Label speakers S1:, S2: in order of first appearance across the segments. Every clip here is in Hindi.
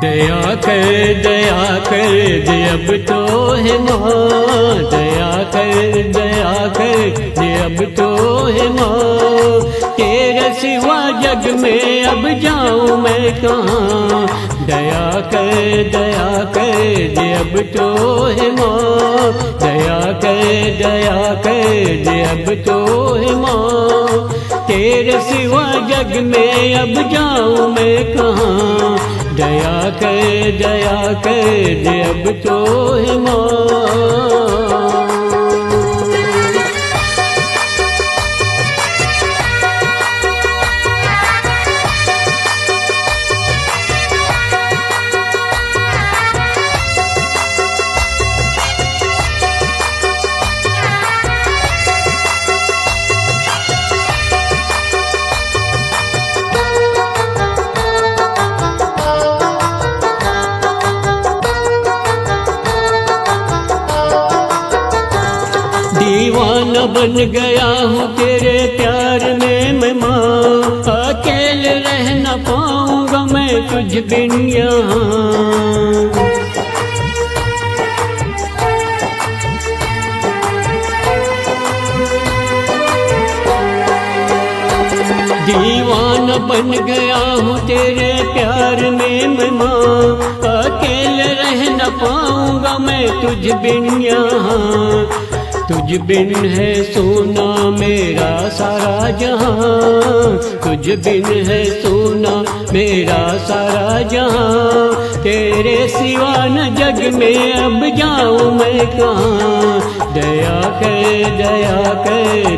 S1: दया कर दे अब तो है माँ, दया कर दे अब तो है माँ। तेरे सिवा जग में अब जाऊँ मैं कहाँ। दया कर दे अब तो है माँ, दया कर दे अब तो है माँ। तेरे सिवा जग में अब जाऊँ मैं कहाँ। दया कर दे अब तो है माँ। दीवाना बन गया हूँ तेरे प्यार में मैं माँ। अकेले रह न पाऊंगा मैं तुझ बिन यहाँ। दीवाना बन गया हूँ तेरे प्यार में मैं माँ। अकेले रह न पाऊंगा मैं तुझ बिन यहाँ। तुझ बिन है सोना मेरा सारा जहां, तुझ बिन है सोना मेरा सारा जहां। तेरे सिवा न जग में अब जाऊँ मैं कहाँ। दया कर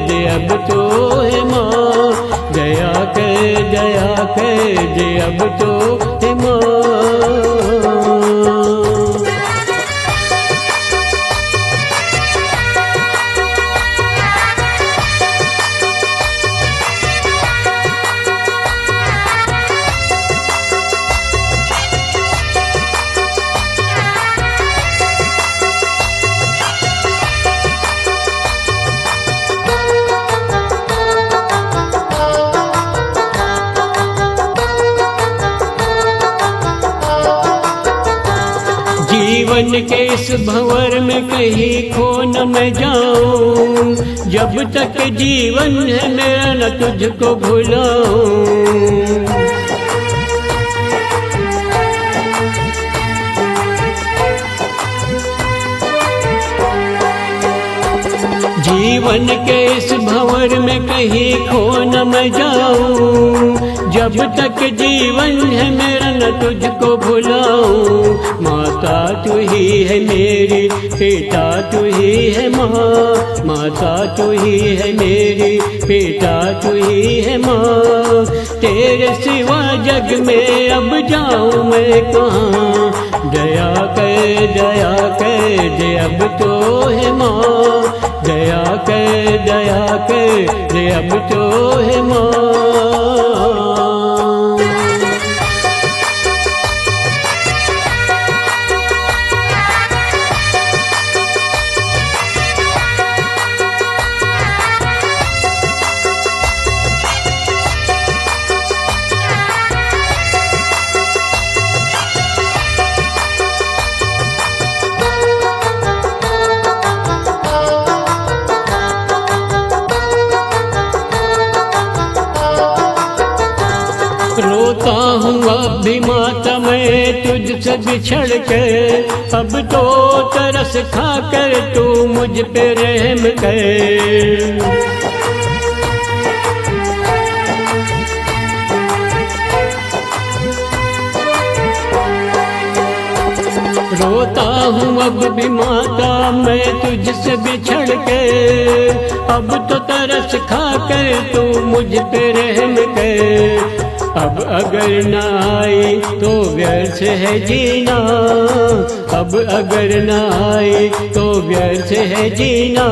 S1: दे अब तो है माँ, दया कर दे अब तो है माँ। जीवन के इस भंवर में कहीं खो न मैं जाऊं। जब तक जीवन है मेरा न तुझको भुलाऊं। जीवन के इस भंवर में कहीं खो न मैं जाऊं। जब तक जीवन है मेरा न तुझको भुलाऊं। माता तू ही है मेरी, पिता तू ही है माँ। माता तू ही है मेरी, पिता तू ही है माँ। तेरे सिवा जग में अब जाऊँ मैं कहाँ। दया कर दे अब तो है माँ, दया कर दे अब तो है माँ। रोता हूँ अब भी माता मैं तुझसे बिछड़ के। अब तो तरस खा कर तू मुझ पे रहम कर। रोता हूँ अब भी माता मैं तुझसे बिछड़ के। अब तो तरस खा कर तू मुझ पे रहम कर। अब अगर न आई तो व्यर्थ है जीना। अब अगर न आई तो व्यर्थ है जीना।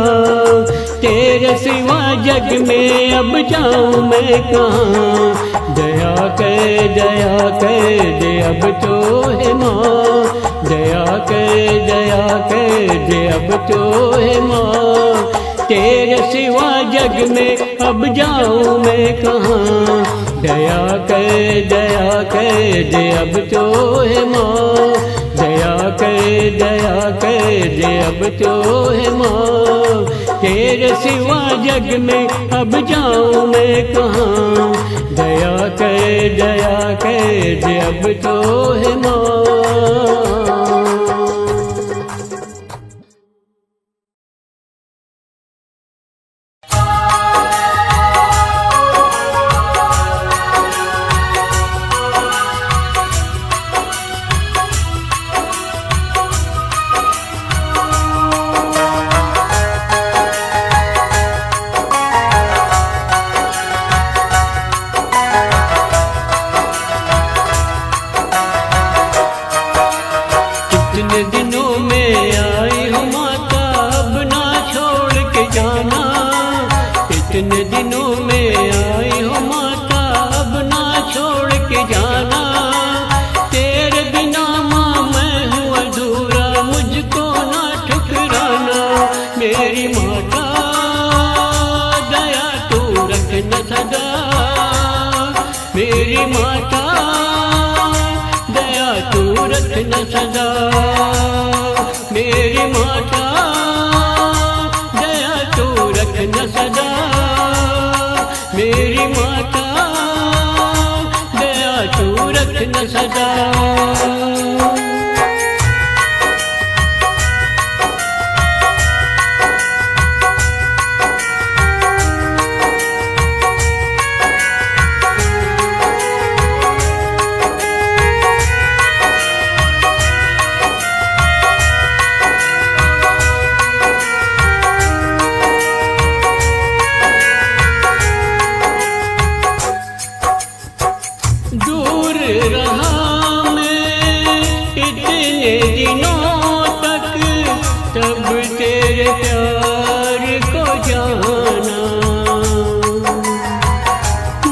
S1: तेरे सिवा जग में अब जाऊँ मैं कहाँ। दया कर दे अब तो है माँ, दया कर दे अब तो है माँ। तेरे सिवा जग में अब जाऊँ मैं कहाँ। दया कर दे अब तो है माँ, दया कर दे अब तो है माँ। तेरे सिवा जग में अब जाऊँ मैं कहाँ, दया कर दे अब तो है माँ। इतने दिनों में आई हो माता अब ना छोड़ के जाना, इतने दिनों में आई हो माता अब ना छोड़ के जाना। तेरे बिना माँ मैं हूँ अधूरा, मुझको ना ठुकराना। मेरी माता दया तू रखना सदा, मेरी माता दया तू रखना सदा। मेरी माता दया तू रखना सदा, मेरी माता दया तू रखना सदा। दूर रहा मैं इतने दिनों तक, तब तेरे प्यार को जाना।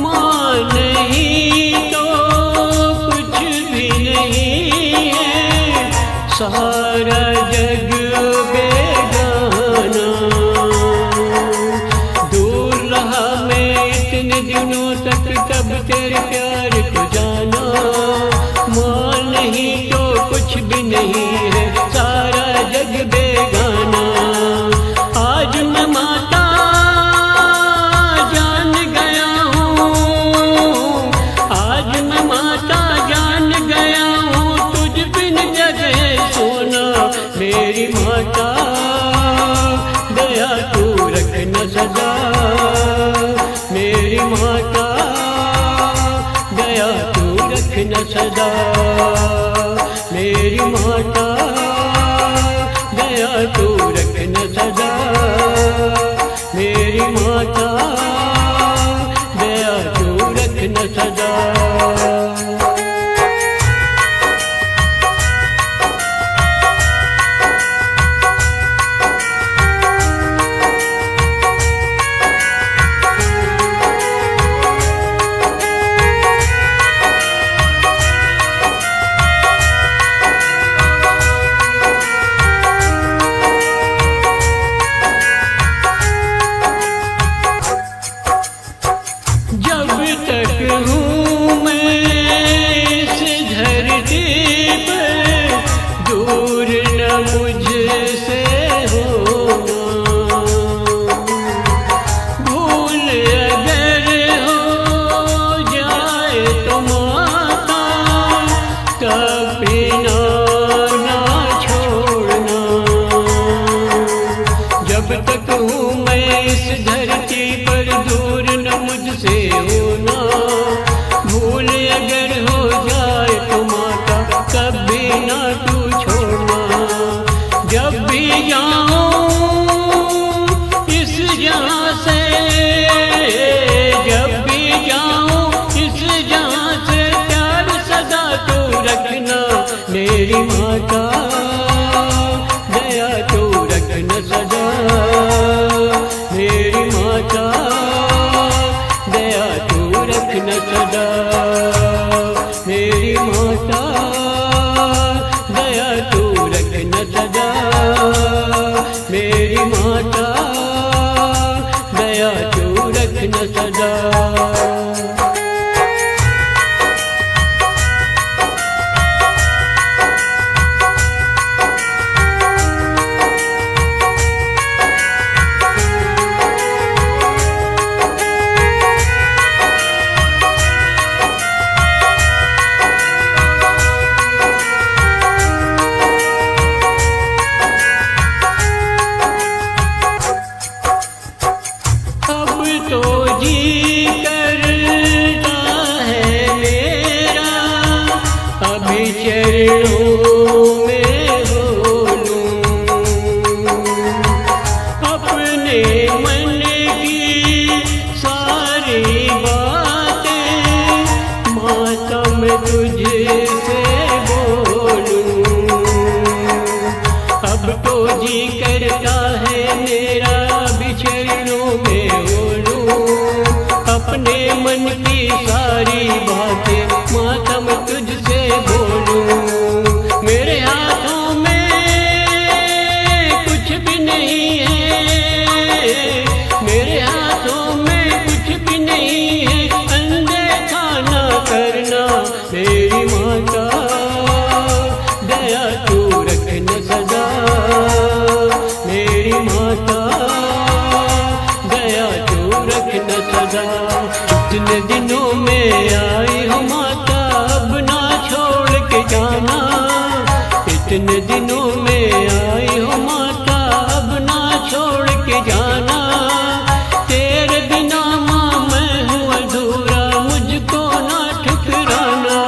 S1: माँ नहीं तो कुछ भी नहीं है, सारा जग बेगाना। दूर रहा मैं इतने दिनों तक, तब तेरे प्यार को जाना। माँ नहीं तो कुछ भी नहीं है, सारा जग बेगाना। आज मैं माता जान गया हूँ, आज मैं माता जान गया हूँ, तुझ बिन जगह सोना। मेरी माता दया तू रखना सदा, मेरी माता दया तू रखना सदा। मेरी माता दया तू रखना सदा, मेरी माता दया तू रखना सदा। जब तक हूँ मैं इस धरती पर, दूर न मुझसे होना। भूल अगर हो जाए तो माता, कभी ना छोड़ना। जब तक हूँ मैं इस धरती पर, दूर न मुझसे होना। भूल अगर हो जाए तो माता, कभी ना तू छोड़ना। जब भी जाऊं इस जहाँ से, जब भी जाऊं इस जहाँ से, प्यार सदा तू रखना। मेरी माता दया तू रखना सदा, मेरी माता दया तू रखना सदा। मेरी माता दया तू रखना सदा, मेरी माता दया तू रखना सदा। अभी चरणों में हो लूं। अपने मन की सारी बातें माता मैं तुझसे बोलूं। अब तो जी करता है मेरा अभी चरणों में हो लूं। अपने मन की सारी बातें माता मैं तुझसे बोलूं। मेरे हाथों में कुछ भी नहीं है, मेरे हाथों में कुछ भी नहीं है, अनदेखा ना करना मेरी माता, दया तू रखना सदा मेरी माता, दया तू रखना सदा। इतने दिनों में आई हो माता अब ना छोड़ के जाना। इतने दिनों में आई हो माता अब ना छोड़ के जाना। तेरे बिना माँ मैं हूँ अधूरा, मुझको ना ठुकराना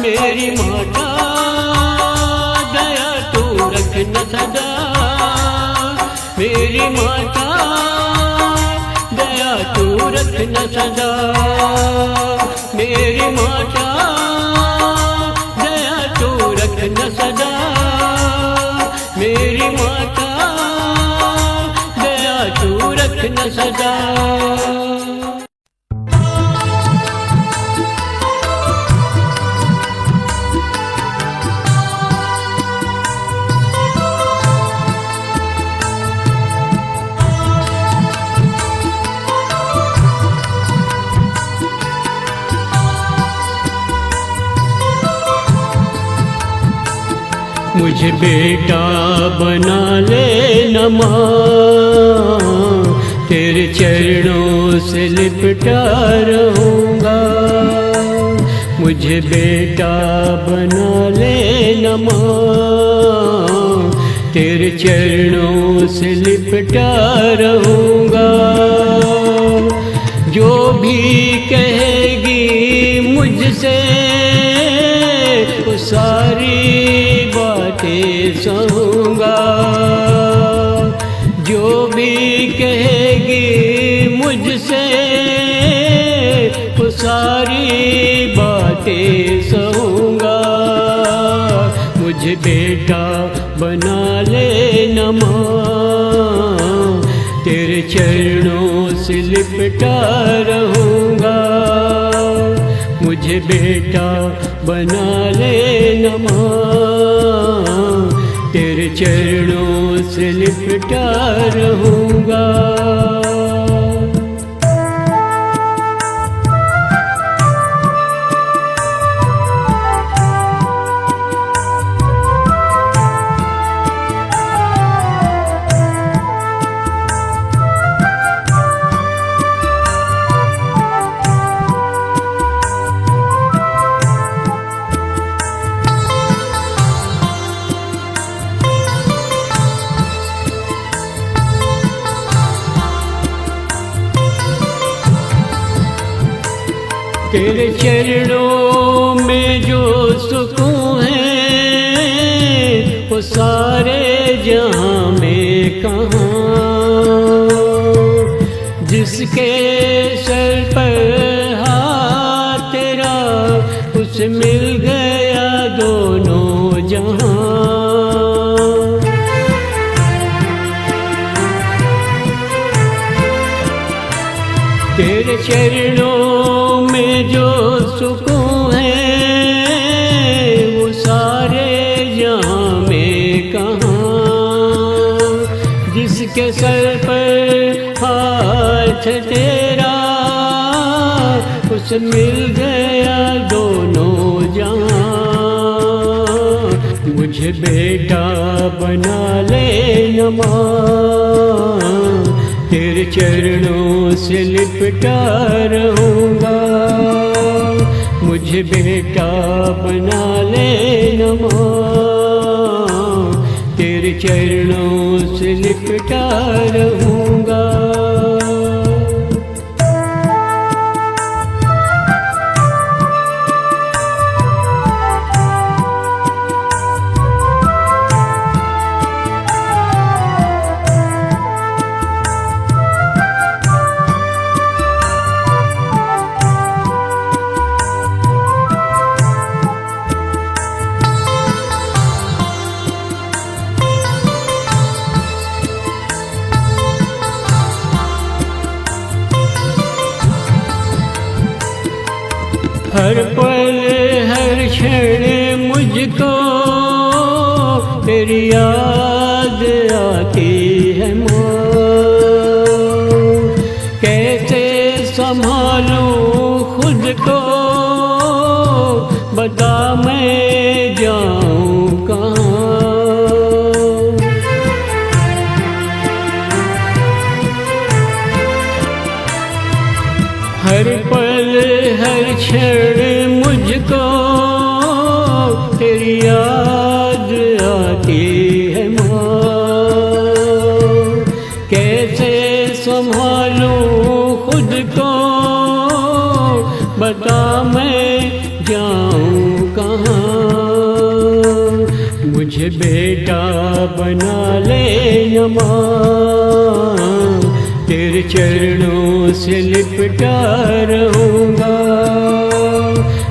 S1: मेरी माता, दया तू रखना सदा मेरी माता, दया तू रखना सदा मेरी माता, दया तू रखना सदा मेरी माता, दया तू रखना सदा। मुझे बेटा बना ले न माँ, तेरे चरणों से लिपटा रहूँगा। मुझे बेटा बना ले न माँ, तेरे चरणों से लिपटा रहूँगा। जो भी कहेगी मुझसे वो सारी बातें सहूँगा। जो भी कहेगी मुझसे वो सारी बातें सहूँगा। मुझे बेटा बना ले न माँ, तेरे चरणों से लिपटा रहूँगा। मुझे बेटा बना ले न माँ, तेरे चरणों से लिपटा रहूँगा। तेरे चरणों में जो सुकून है वो सारे जहां में कहाँ। जिसके सर पर हाथ तेरा उसे मिल गया दोनों जहां। तेरे चरणों में जो सुकून है वो सारे जहां में कहाँ। जिसके सर पर हाथ तेरा उसे मिल गया दोनों जहां। मुझे बेटा बना ले न माँ, तेरे चरणों से लिपटा रहूँगा। मुझे बेटा बना ले न माँ, तेरे चरणों से लिपटा रहूँगा। हर पल हर क्षण मुझको तेरी याद आती है माँ। कैसे संभालूं खुद को बता मैं जाऊं कहाँ। हर पल हर क्षण मुझको तेरी याद आती है माँ। कैसे संभालूं खुद को बता मैं जाऊं कहाँ। मुझे बेटा बना ले न माँ, तेरे चरणों से लिपटा रहूँगा।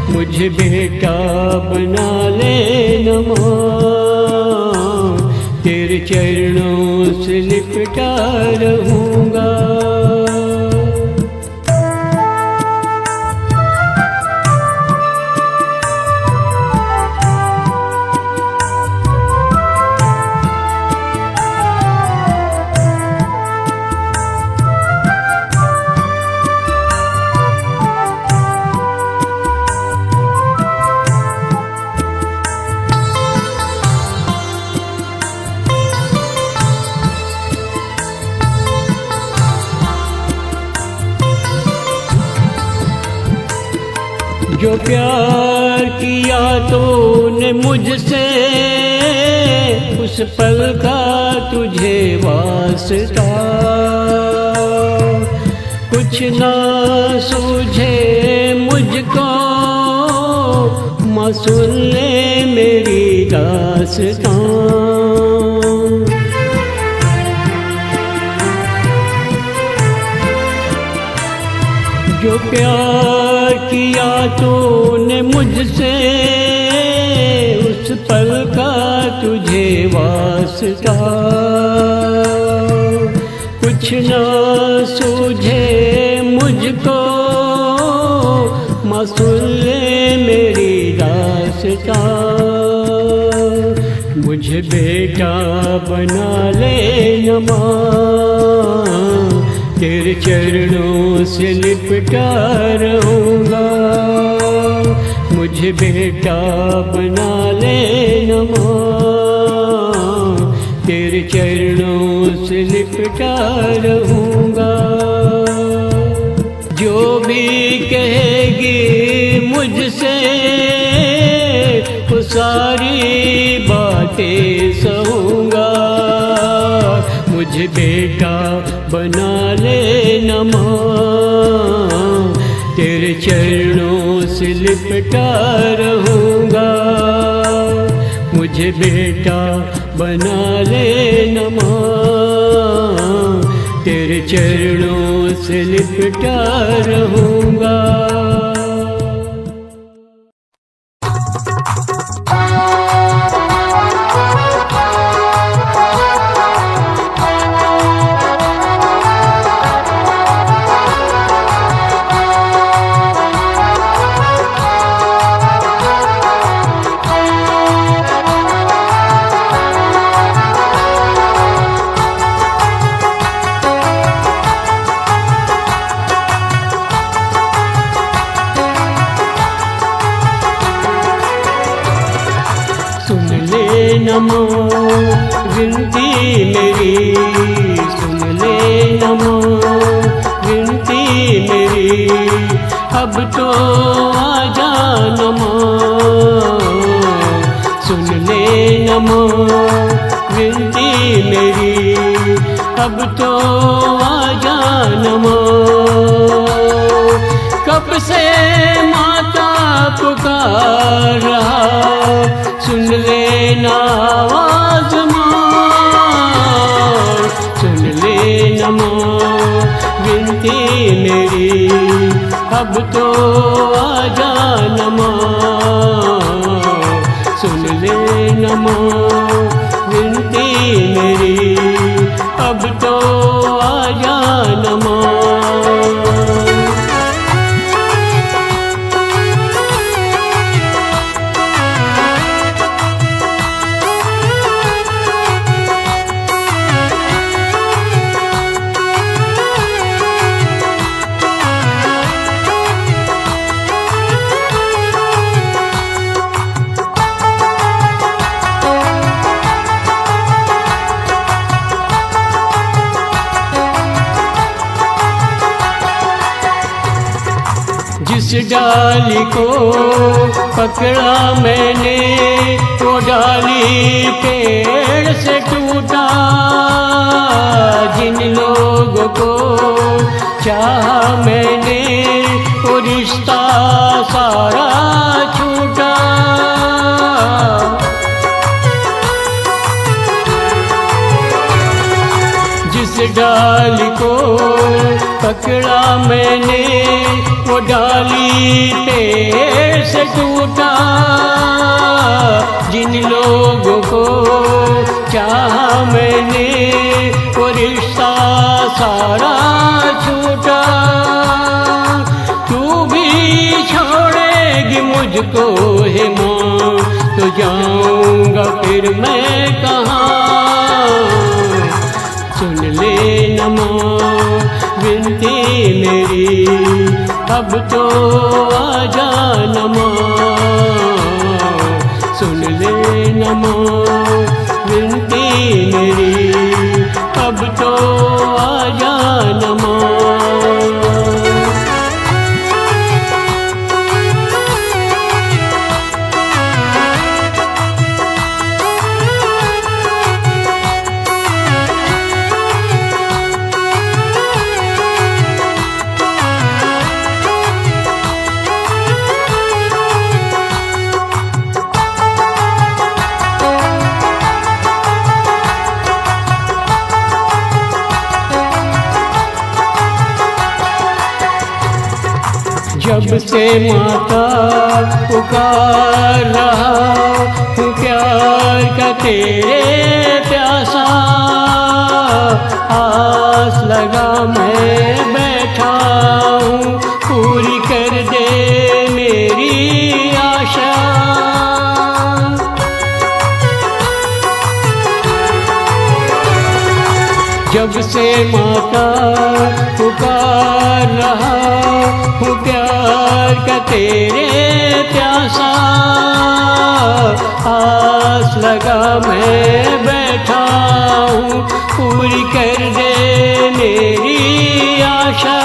S1: मुझे बेटा बना ले न माँ, तेरे चरणों से लिपटा रहूँगा। जो प्यार किया तूने मुझसे उस पल का तुझे वास्ता। कुछ ना सूझे मुझको माँ सुन ले मेरी दास्तां। जो प्यार किया तूने मुझसे उस पल का तुझे वास्ता। कुछ ना सूझे मुझको माँ सुन ले मेरी दास्तां। मुझे बेटा बना ले न माँ, तेरे चरणों से लिपटा रहूँगा। मुझे बेटा बना ले न माँ, तेरे चरणों से लिपटा रहूँगा। जो भी कहेगी मुझसे वो सारी बातें सहूँगा। मुझे बेटा बना ले न माँ, तेरे चरणों से लिपटा रहूँगा। मुझे बेटा बना ले न माँ, तेरे चरणों से लिपटा रहूँगा। नमो विनती मेरी, सुन ले नमो विनती मेरी। अब तो आजा नमो, सुन ले नमो विनती मेरी। अब तो आजा नमो। कब से माता पुकार रहा, सुन लेना आवाज माँ, सुन ले नमो विनती मेरी। अब तो आजा नमो, सुन ले नमो विनती मेरी। अब तो आजा नमो। जिस डाली को पकड़ा मैंने वो डाली पेड़ से टूटा, जिन लोगों को चाहा मैंने वो रिश्ता सारा छूटा। जिस डाली को पकड़ा मैंने वो डाली पेड़ से टूटा, जिन लोगों को चाहा मैंने वो रिश्ता सारा छूटा। तू भी छोड़ेगी मुझको हे माँ, तो जाऊंगा फिर मैं कहाँ। सुन ले न माँ विनती मेरी, अब तो आ जा न माँ। सुन ले न माँ विनती मेरी, अब तो आ जा न माँ। जब से माता पुकार रहा हूँ प्यार का तेरे प्यासा, आस लगा मैं बैठा हूँ, पूरी कर दे मेरी आशा। जब से माता पुकार रहा हूँ प्यार का तेरे प्यासा, आस लगा मैं बैठा हूँ, पूरी कर दे मेरी आशा।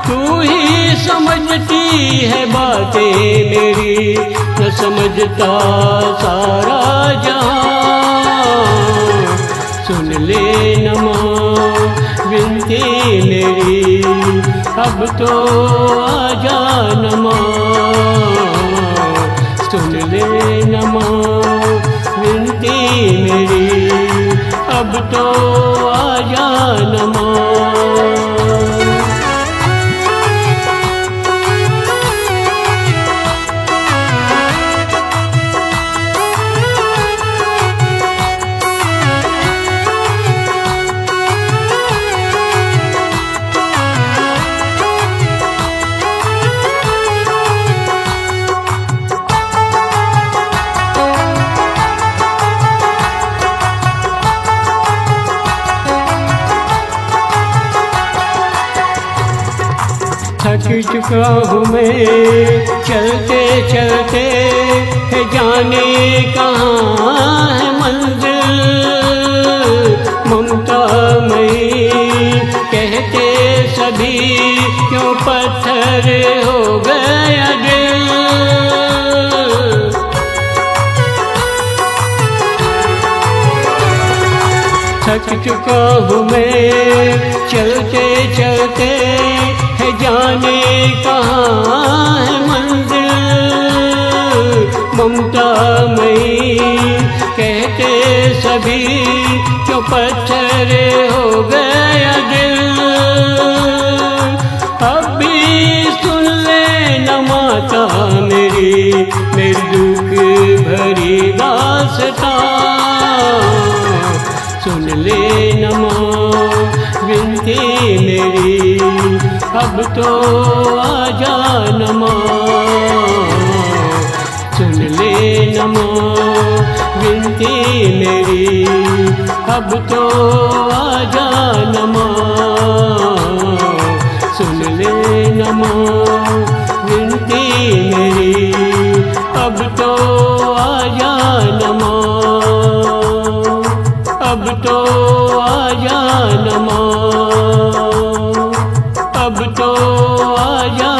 S1: तू ही समझती है बातें मेरी, न समझता सारा जहां। सुन ले न माँ विनती मेरी, अब तो आ जा न माँ। सुन ले न माँ विनती मेरी, अब तो आ जा न माँ। थक चुका हूँ मैं चलते चलते, है जाने कहाँ है मंजिल। ममता मई कहते सभी, क्यों पत्थर हो गया दिल। थक चुका हूँ मैं चलते चलते, है जाने कहाँ है मंजिल। ममता मई कहते सभी, क्यों पत्थर हो गया दिल। अब भी सुन ले न माता मेरी दुख भरी दास्तां। सुन ले न माँ विनती मेरी, अब तो आ जा न माँ। सुन ले न माँ विनती मेरी, अब तो आ जा न माँ। सुन ले न माँ विनती मेरी, अब तो आ जा न माँ। अब तो आ जा न माँ, अब तो आ जा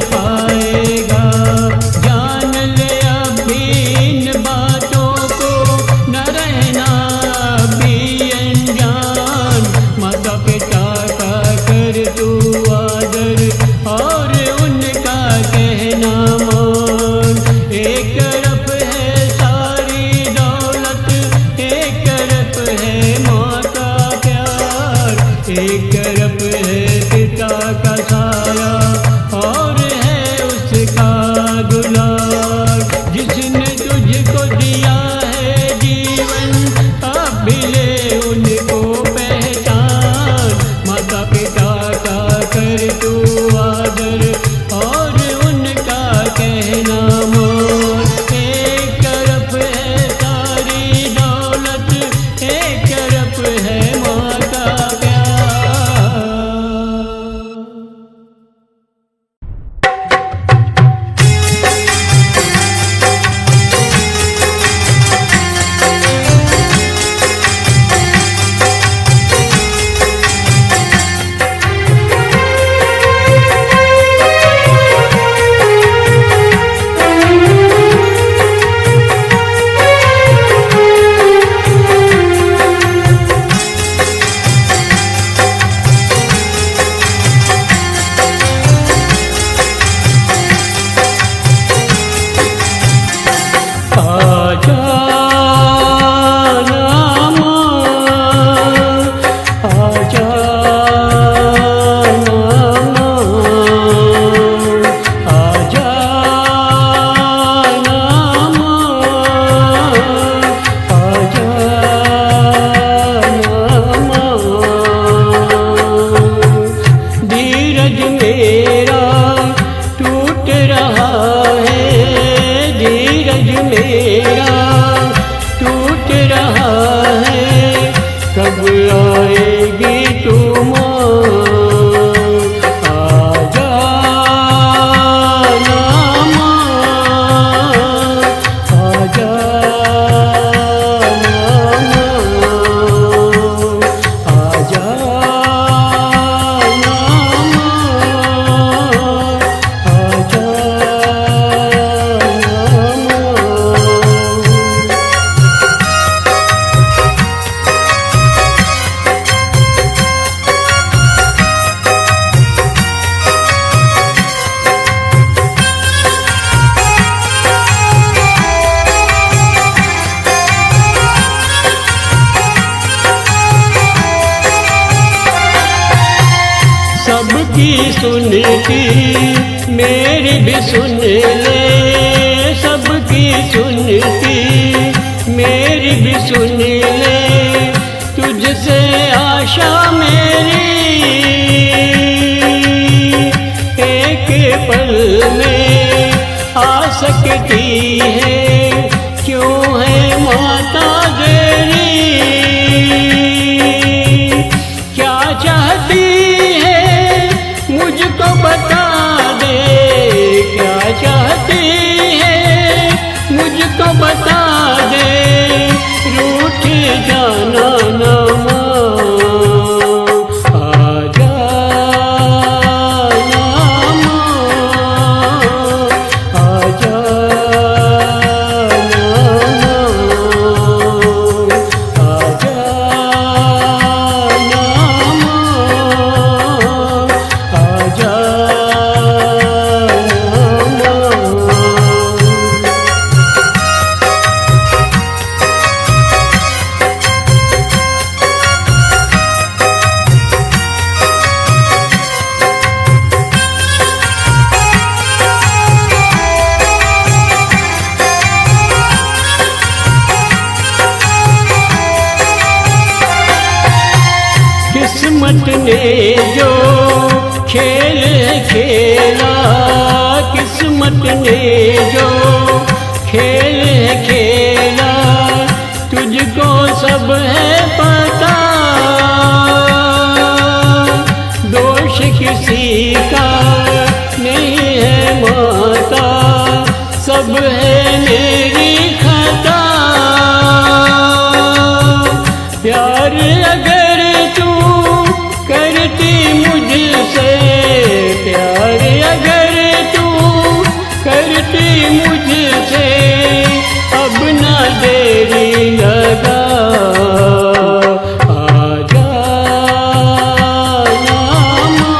S1: पाएगा। जान ले अभी इन बातों को, न रहना अभी अनजान। माता पिता का कर तू आदर और उनका कहना मान। एक तरफ है सारी दौलत, एक तरफ है माँ का प्यार, एक तरफ है पिता का साया और है उसका दुलार। जिसने तुझको दिया है जीवन, अब भी ले उनको पहचान। माता पिता का कर तू आदर और उनका कहना मान। एक तरफ है सारी दौलत, एक तरफ है माँ का प्यार। सबकी सुनती मेरी भी सुन ले, सबकी सुनती मेरी भी सुन ले। तुझसे आशा मेरी एक पल में आ सकती है, क्यों है माता देरी। क्या चाहती मुझको बता दे, क्या चाहती है मुझको बता दे। रूठ जाना ना माँ, आ जाना माँ, आ जाना माँ, आ जाना माँ। किस्मत ने जो खेल खेला, किस्मत ने जो खेल खेला, तुझको सब है पता। दोष किसी का नहीं है माता, सब है मेरी खता। प्यार अगर तू करती मुझसे, प्यार अगर तू गलती मुझसे अब ना देरी लगा, आजा नामा,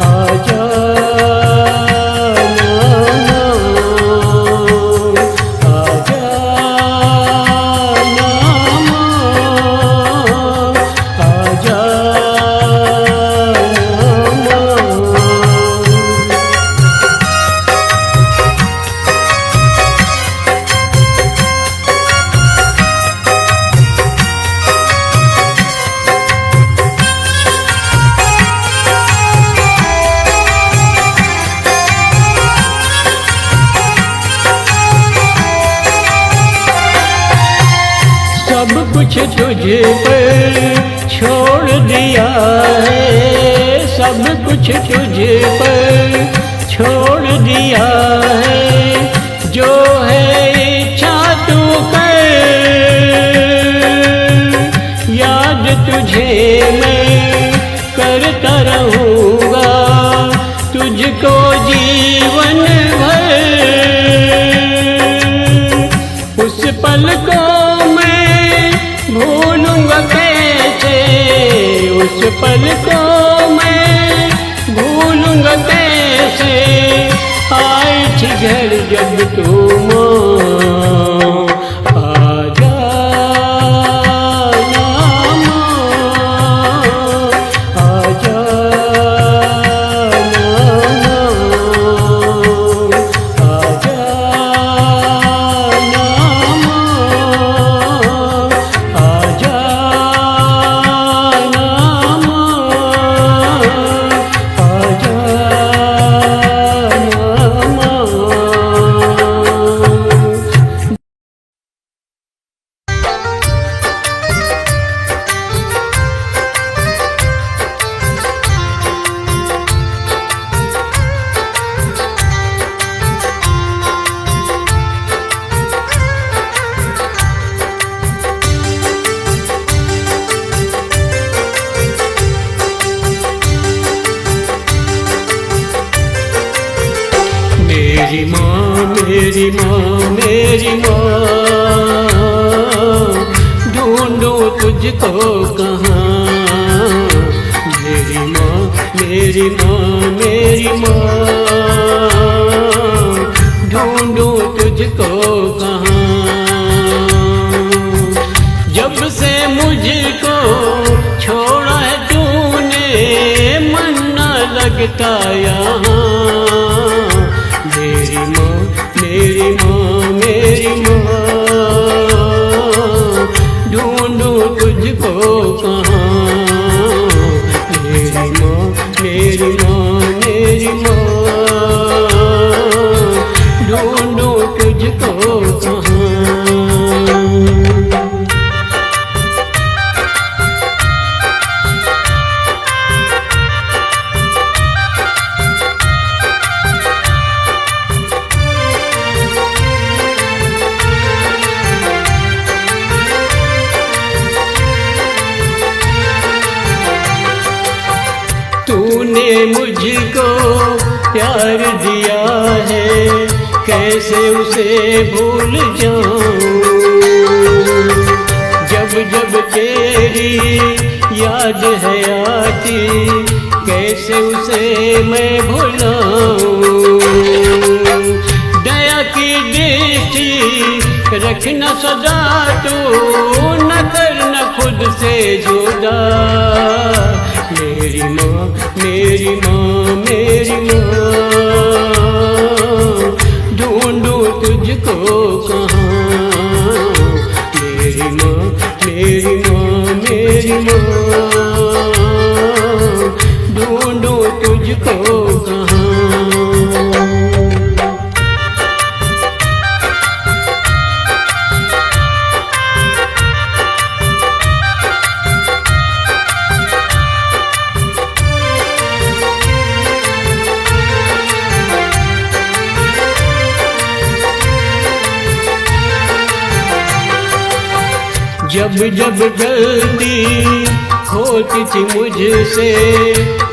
S1: आजा नामा, आजा नामा, आजा सब कुछ तुझ पर छोड़ दिया है, सब कुछ तुझ पर छोड़ दिया है, जो है इच्छा तू कर, याद तुझे मैं करता रहूँगा, तुझको जीवन भर, उस पल को भूलूंगा कैसे, उस पल को मैं भूलूंगा कैसे, आई थी घर जब तुम, आजा नामा, आजा नामा, आजा नामा, आजा नामा, आजा नामा। मेरी माँ, मेरी माँ, मेरी माँ, ढूंढूं तुझको कहाँ, मेरी माँ, मेरी माँ, मेरी माँ, ढूंढूं तुझको कहाँ, जब से मुझको छोड़ा है तूने, मन न लगता यहाँ, मेरी माँ, मेरी माँ, मेरी माँ, ढूंढूं तुझको कहाँ, मेरी माँ, मेरी माँ, मेरी माँ, ढूंढूं तुझको कहाँ। तूने मुझको प्यार दिया है, कैसे उसे भूल जाऊं, जब जब तेरी याद है आती, कैसे उसे मैं भुलाऊं, दया की दृष्टि रखना सदा तू, न करना खुद से जुदा, मेरी माँ, मेरी माँ, मेरी माँ, ढूंढूं तुझको कहाँ, मेरी माँ, मेरी माँ, मेरी माँ, ढूंढूं तुझको कहाँ। जब जब गलती होती थी मुझसे,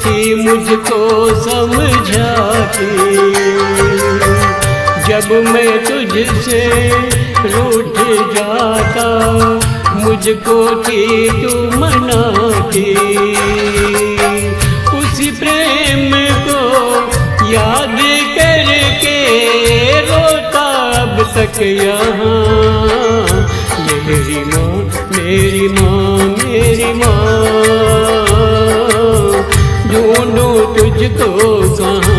S1: थी मुझको समझाती, जब मैं तुझसे रूठ जाता, मुझको थी तू मनाती। उसी प्रेम को याद करके रोता अब तक यहाँ। मेरी माँ, मेरी माँ, मेरी माँ, ढूंढूं तुझको कहाँ।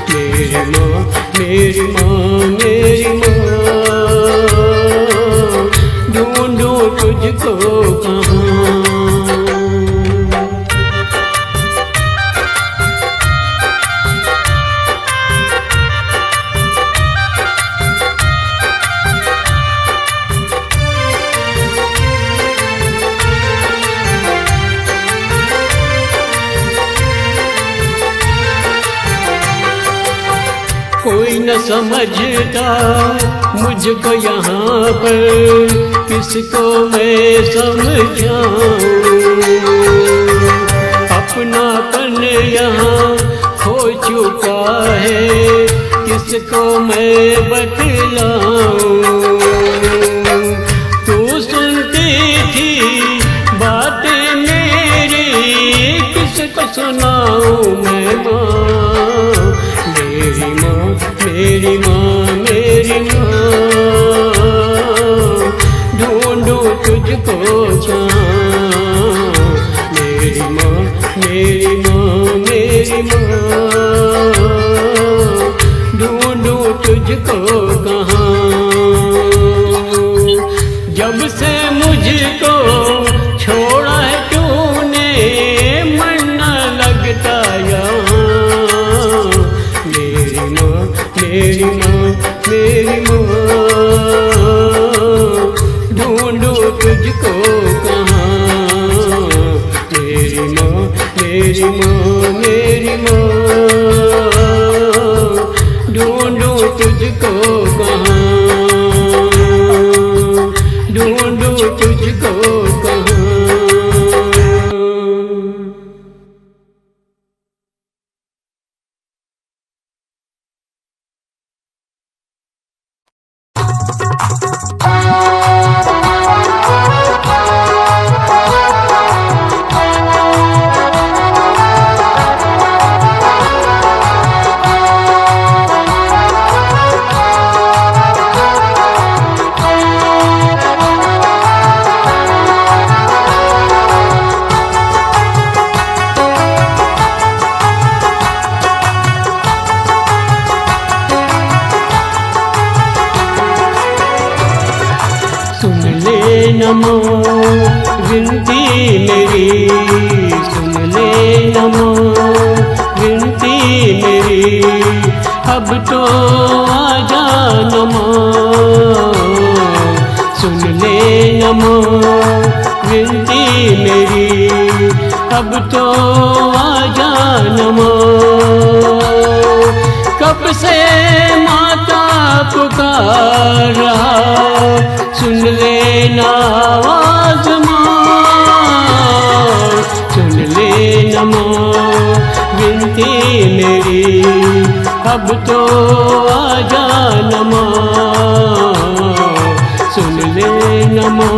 S1: मेरी माँ, मेरी माँ, मेरी माँ, ढूंढूं तुझको कहाँ। कोई न समझता मुझको यहाँ पर, किसको मैं समझाऊं। अपनापन यहाँ खो चुका है, किसको मैं बतलाऊं। तू सुनती थी बातें मेरी, किसको सुनाऊं मैं माँ। मेरी माँ, मेरी माँ, मेरी माँ, ढूंढूं तुझको कहाँ। मेरी माँ, मेरी माँ, मेरी माँ, ढूंढूं तुझको कहाँ। जब से मुझको छोड़ा है तूने, मन न लगता यहाँ। मेरी माँ, मेरी माँ, मेरी माँ, ढूंढूं तुझको कहाँ। मेरी माँ, मेरी माँ, मेरी माँ, ढूंढूं तुझको कहाँ। ढूंढूं तुझको कहाँ। नमो विनती मेरी, सुन ले नमो विनती मेरी। अब तो आजा नमो, सुन ले नमो विनती मेरी। अब तो आजा नमो। कब से माता पुकार रहा, सुन लेना आवाज माँ। सुन ले नमो विनती मेरी। अब तो आजा नमो, सुन ले नमो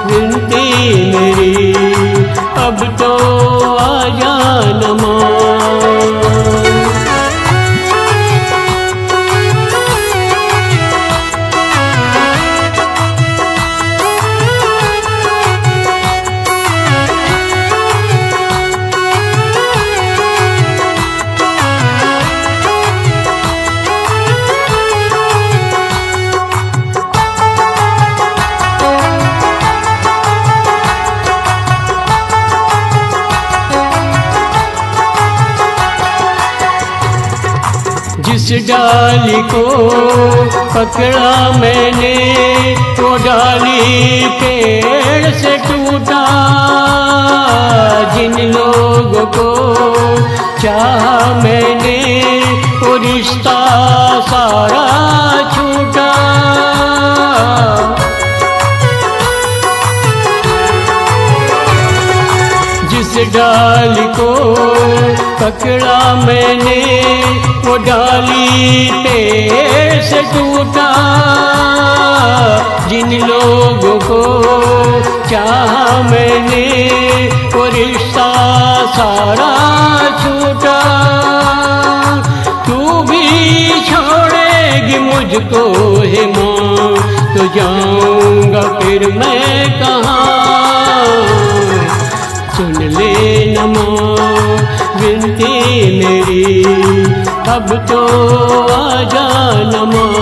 S1: विनती मेरी। अब तो आजा नमो। जिस डाली को पकड़ा मैंने, वो डाली पेड़ से टूटा। जिन लोगों को चाहा मैंने, वो रिश्ता सारा छूटा। जिस डाली को पकड़ा मैंने, वो डाली पेड़ से टूटा। जिन लोगों को चाहा मैंने वो रिश्ता सारा छूटा। तू भी छोड़ेगी मुझको हे माँ, तो जाऊंगा फिर मैं कहाँ। सुन ले न माँ विनती मेरी, अब तो आ जा न माँ।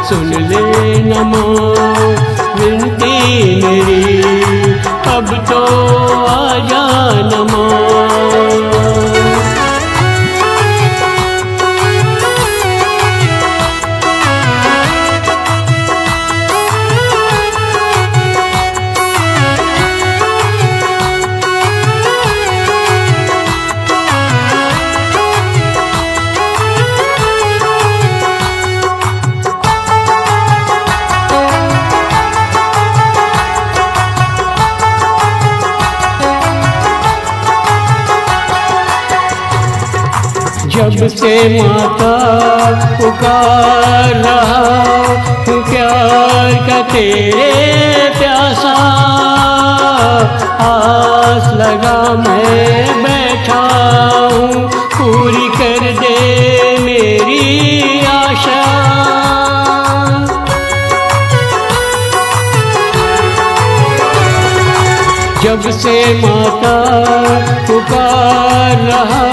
S1: सुन ले न माँ विनती मेरी, अब तो आ जा न माँ। जब से माता पुकार रहा हूँ प्यार का तेरे प्यासा। आस लगा मैं बैठा हूँ, पूरी कर दे मेरी आशा। जब से माता पुकार रहा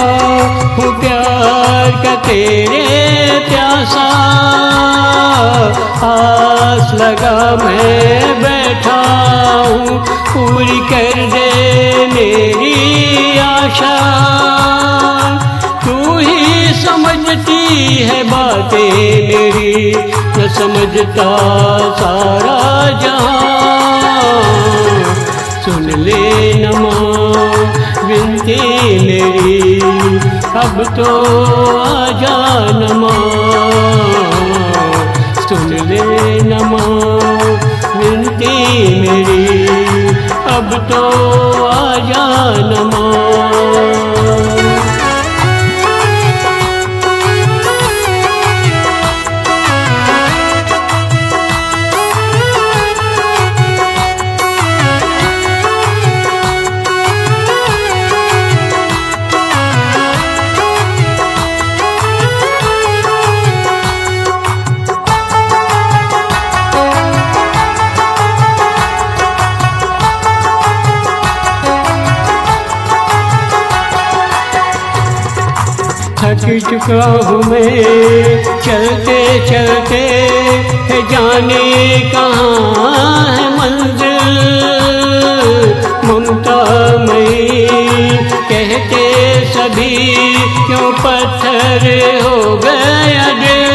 S1: हूँ प्यार का तेरे प्यासा। आस लगा मैं बैठा हूँ, पूरी कर दे मेरी आशा। तू ही समझती है बातें मेरी, न समझता सारा जहां। सुन ले न माँ विनती मेरी, अब तो आ जा न माँ। सुन ले न माँ विनती मेरी, अब तो आ जा न माँ। थक चुका हूँ मैं चलते चलते, है जाने कहाँ है मंजिल। ममता मई कहते सभी, क्यों पत्थर हो गया दिल।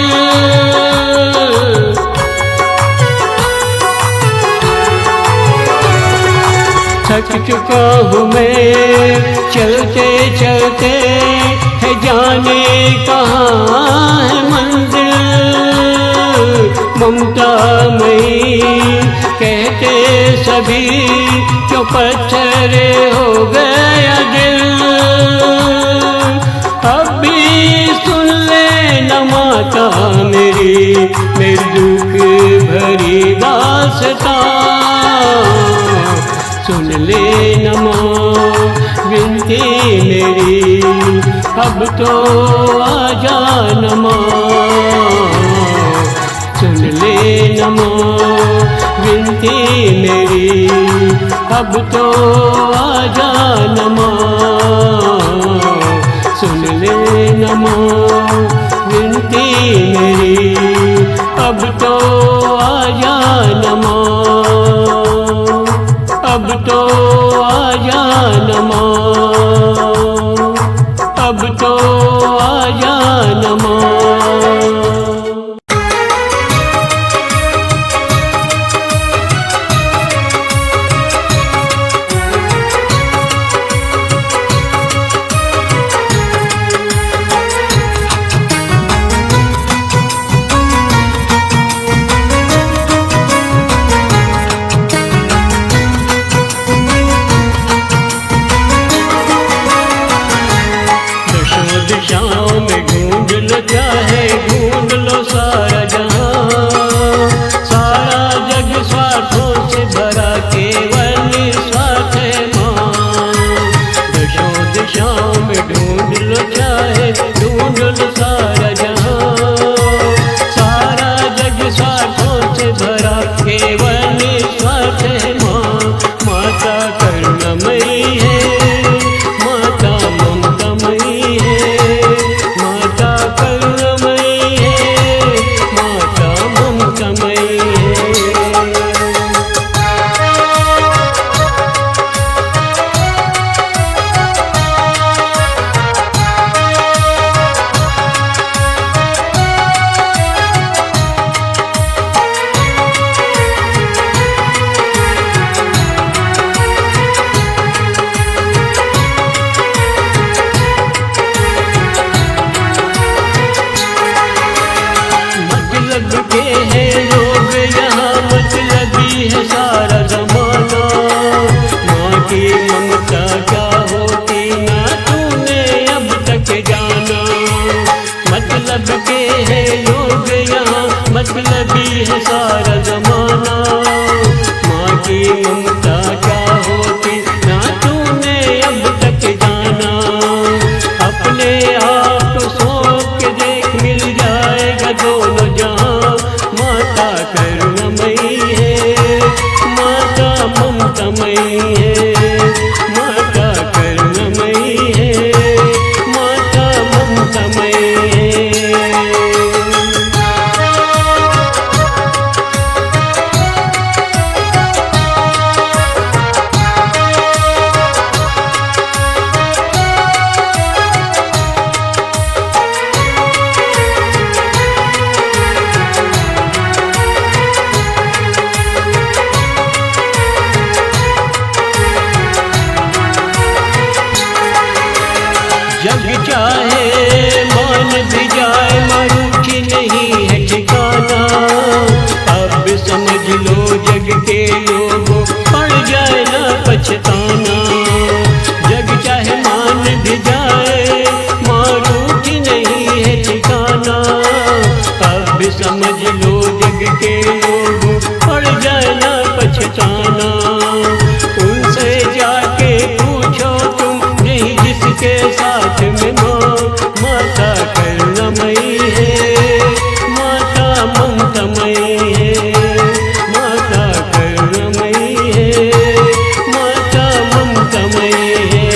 S1: थक चुका हूँ मैं चलते चलते, है जाने कहाँ है मंजिल। ममता मई कहते सभी, क्यों पत्थर हो गया दिल। अब भी सुन ले न माता मेरी दुख भरी दास्तां। सुन ले न माँ विनती मेरी, अब तो आ जा न माँ। सुन ले न माँ विनती मेरी, अब तो आ जा न माँ। सुन ले न माँ विनती मेरी, अब तो आ जा न माँ। अब तो आ जा न माँ। अब तो आ जा न माँ। के साथ में माँ, माता करुणामयी है, माता ममतामयी है, माता करुणामयी है, माता ममतामयी है।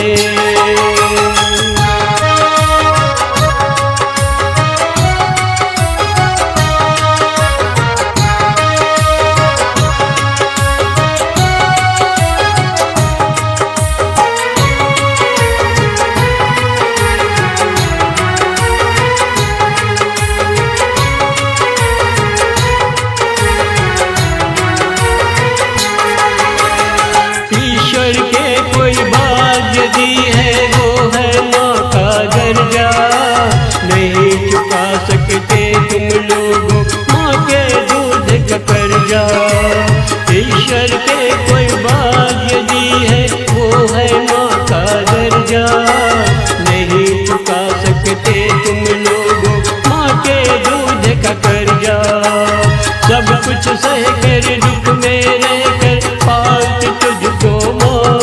S1: ईश्वर के कोई बात यदि है वो है माँ का दर्जा, नहीं चुका सकते तुम लोग माँ के दूध का कर्जा। ईश्वर के कोई बात यदि है वो है माँ का दर्जा, नहीं चुका सकते तुम लोग माँ के दूध का कर्जा। सब कुछ सह कर दुख में रहकर पालती तुझको माँ,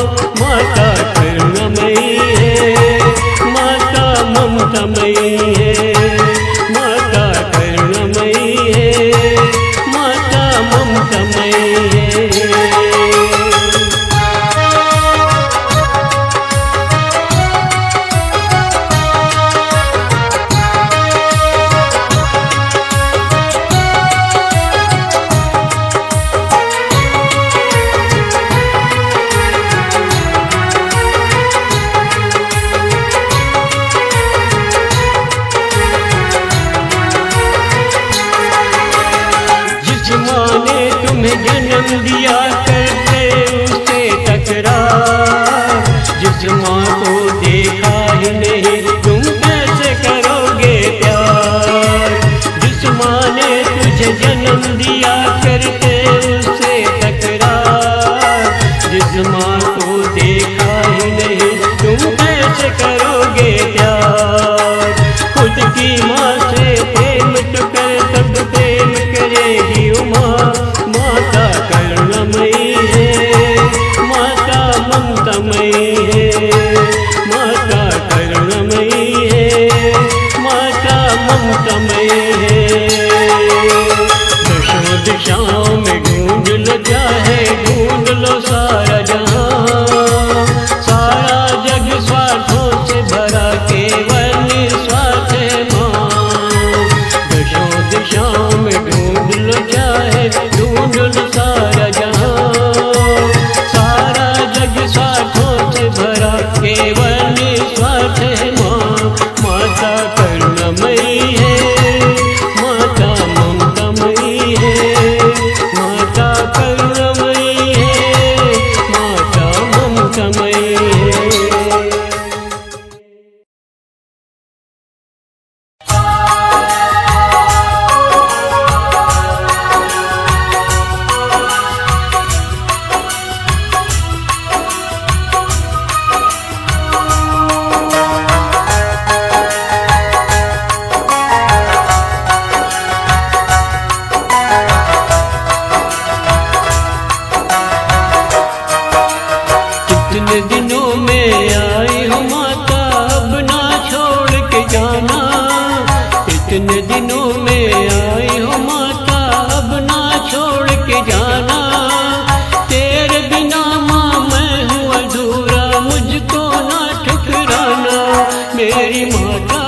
S1: माता करुणामयी है, माता ममतामयी है, माता करुणामयी है, माता ममतामयी है। तुम्हें जन्म दिया करते उससे टकरार, जिस माँ को देखा ही नहीं तुम कैसे करोगे प्यार। जिस माँ ने तुझे जन्म दिया करते उससे टकरार, जिस माँ को देखा ही नहीं तुम कैसे करोगे प्यार। खुद की माँ से प्रेम तो कर तब प्रेम करेगी माँ, माता करुणामयी है, माता ममतामयी है, माता करुणामयी है, माता ममतामयी है। दशों दिशाओं में ढूंढ लो चाहे ढूंढ लो सारा जहां, सारा जग स्वार्थों से भरा केवल निस्वार्थ है माँ। दशों दिशाओं में ढूंढ लो चाहे ढूंढ लो सारा जहां, सारा जग स्वार्थों से भरा केवल निस्वार्थ है माँ। माता करुणामयी है, माता ममतामयी है, माता करुणामयी है, माता ममतामयी है। कितने दिनों में आई हो माता अब ना छोड़ के जाना, इतने दिनों में आई हो माता अब ना छोड़ के जाना। तेरे बिना माँ मैं हूँ अधूरा, मुझको ना ठुकराना। मेरी माता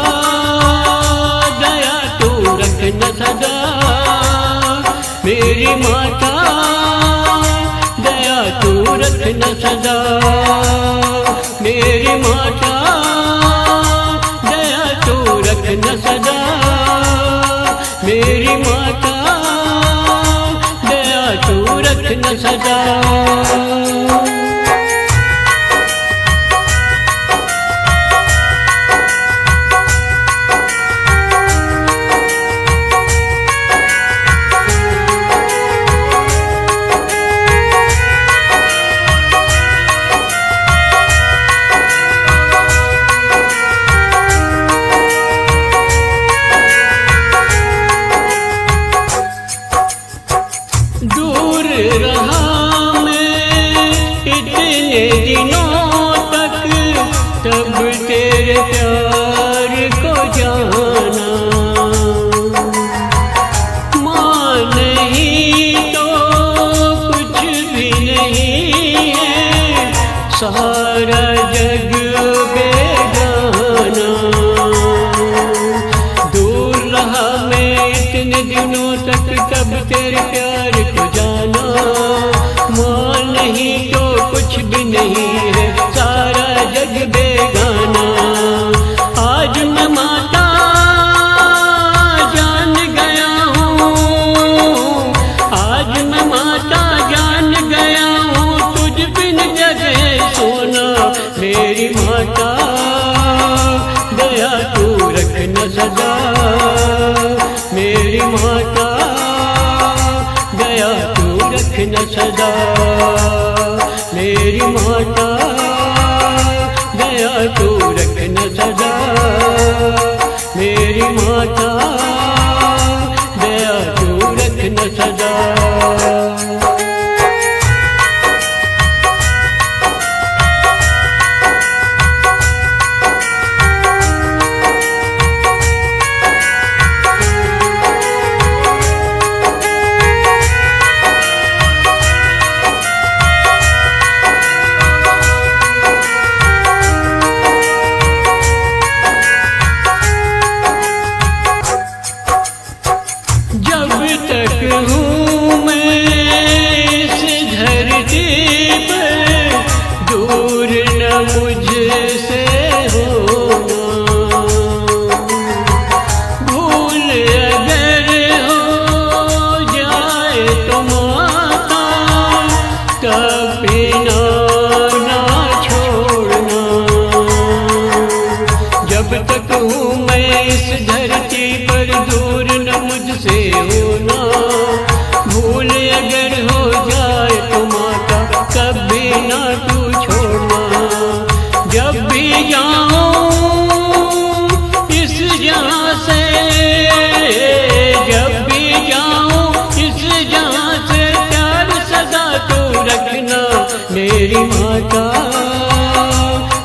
S1: दया तू रखना सदा, मेरी माता दया तू रखना सदा। मेरी माता दया तू रखना सदा, मेरी माता दया तू रखना सदा। दूर रहा तेरे प्यार को जाना। माँ नहीं तो कुछ भी नहीं है, सारा जग बेगाना। दूर रहा मैं इतने दिनों तक, कब तेरे प्यार को जाना। माँ नहीं तो कुछ भी नहीं है, सारा जग बेगाना। आज मैं माता जान गया हूँ, आज मैं माता जान गया हूँ, तुझ बिन जगह सोना। मेरी माता दया तू रखना सदा, मेरी माता दया तू रखना सदा। मेरी माता दया तू रखना सदा, मेरी माता दया तू रखना सदा। जब तक हूँ मैं इस धरती पर, दूर न मुझसे होना। भूल अगर हो जाए तो माता, कभी ना छोड़ना। जब तक हूँ मैं इस धरती पर, दूर न मुझसे होना। भूल अगर हो जाए तो माता, कभी ना तू छोड़ना। जब भी जाऊं इस जहां से, जब भी जाऊं इस जहां से, प्यार सदा तू रखना। मेरी माता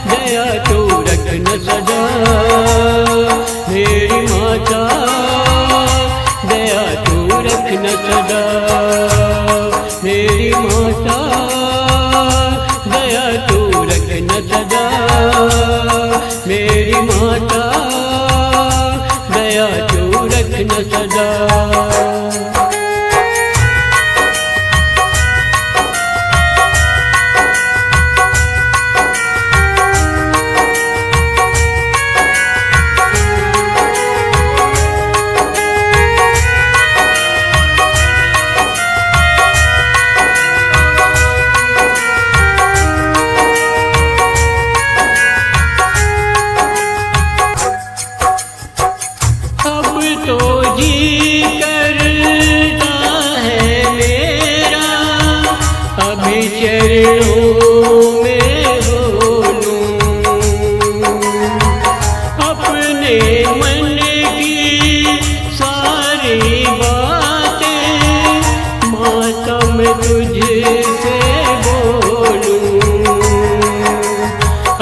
S1: दया तू रखना सदा, मेरी माता दया तू रखना सदा। मेरी माता दया तू रखना सदा, मेरी माता दया तू रखना सदा। तो जी करता है मेरा, अभी चरणों में हो लूं। अपने मन की सारी बातें माता मैं तुझसे बोलूं।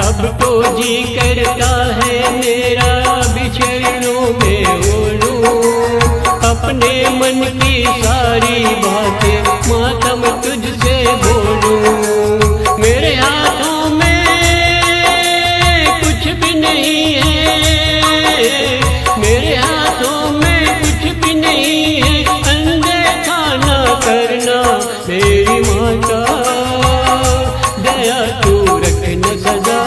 S1: अब तो जी करता है मेरा, अभी चरणों में हो लूं। अपने मन की सारी बातें माता मैं तुझसे बोलूं। मेरे हाथों में कुछ भी नहीं है, मेरे हाथों में कुछ भी नहीं है, अनदेखा ना करना। मेरी माता दया तू रखना सदा,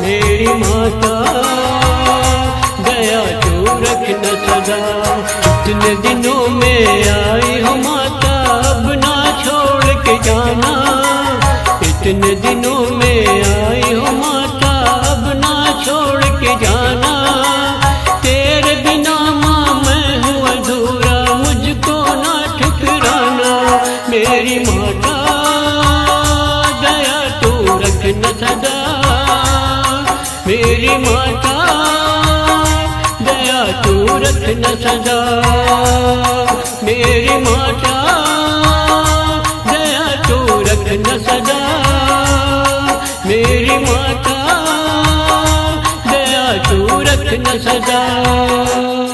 S1: मेरी माता दया तू रखना सदा। इतने दिनों में आई हो माता, अब ना छोड़ के जाना। इतने दिनों में आई हो माता, अब ना छोड़ के जाना। तेरे बिना माँ मैं हूँ अधूरा, मुझको ना ठुकराना। मेरी माता दया तू रखना सदा, मेरी माता दया तू रखना सदा। मेरी माता दया तू रखना सदा, मेरी माता रखना सदा।